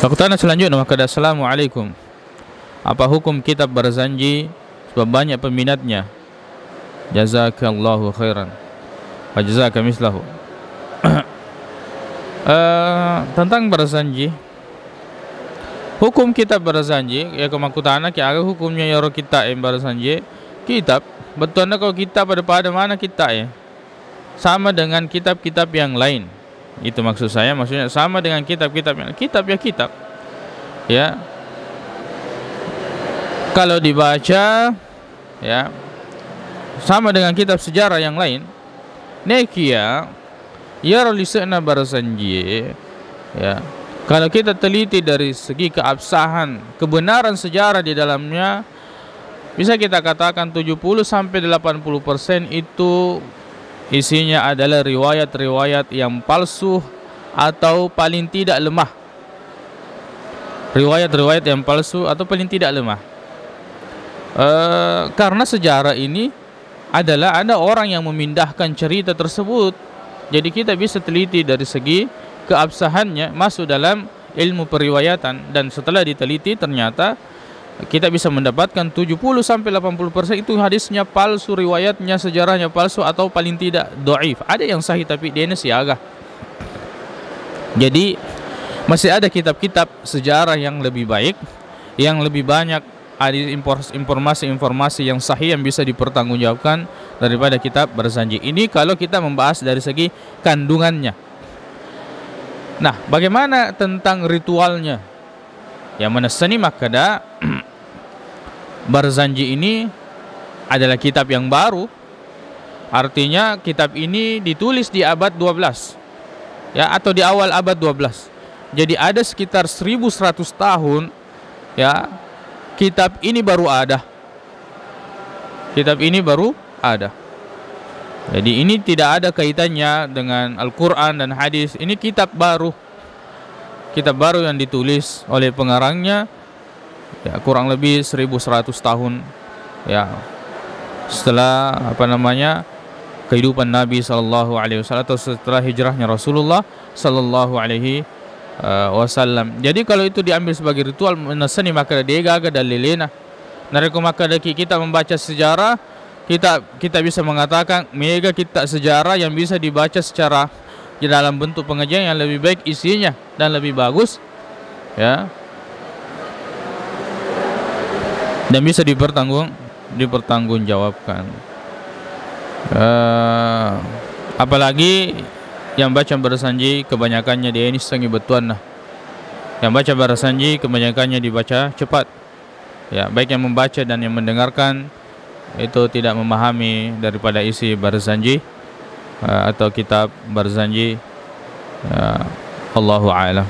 Pertanyaan selanjutnya, maka assalamualaikum. Apa hukum kitab berzanji sebab banyak peminatnya? Jazakallahu khairan wa jazaka mislahu. Tentang berzanji, hukum kitab berzanji ya kemakutana ki aga hukumnya yaro kita yang berzanji kitab betul kalau kitab pada mana kita ya sama dengan kitab-kitab yang lain. Itu maksud saya, maksudnya sama dengan kitab-kitab yang kitab ya kitab ya, kalau dibaca ya sama dengan kitab sejarah yang lain. Nekia ya rolisena berzanji ya, kalau kita teliti dari segi keabsahan kebenaran sejarah di dalamnya, bisa kita katakan 70-80% itu isinya adalah riwayat-riwayat yang palsu atau paling tidak lemah. Riwayat-riwayat yang palsu atau paling tidak lemah. Karena sejarah ini adalah ada orang yang memindahkan cerita tersebut. Jadi kita bisa teliti dari segi keabsahannya masuk dalam ilmu periwayatan, dan setelah diteliti ternyata kita bisa mendapatkan 70-80% itu hadisnya palsu, riwayatnya, sejarahnya palsu atau paling tidak dhaif. Ada yang sahih tapi dia siaga. Jadi masih ada kitab-kitab sejarah yang lebih baik, yang lebih banyak ada informasi-informasi yang sahih yang bisa dipertanggungjawabkan daripada kitab berzanji. Ini kalau kita membahas dari segi kandungannya. Nah, bagaimana tentang ritualnya? Yang mana seni makada berzanji ini adalah kitab yang baru. Artinya kitab ini ditulis di abad 12 ya, atau di awal abad 12. Jadi ada sekitar 1100 tahun ya, kitab ini baru ada. Kitab ini baru ada. Jadi ini tidak ada kaitannya dengan Al-Quran dan hadis. Ini kitab baru. Kitab baru yang ditulis oleh pengarangnya ya, kurang lebih 1100 tahun ya setelah kehidupan Nabi sallallahu alaihi wasallam atau setelah hijrahnya Rasulullah sallallahu alaihi wasallam. Jadi kalau itu diambil sebagai ritual menasani maka dia gaga dalilena. Nareko maka kita membaca sejarah, kita bisa mengatakan mega kita sejarah yang bisa dibaca secara di dalam bentuk pengajian yang lebih baik isinya dan lebih bagus ya, dan bisa dipertanggungjawabkan. Apalagi yang baca berzanji kebanyakannya dia ini sangi betuan lah. Yang baca berzanji kebanyakannya dibaca cepat ya, baik yang membaca dan yang mendengarkan itu tidak memahami daripada isi berzanji atau kitab berzanji. Allahu a'lam.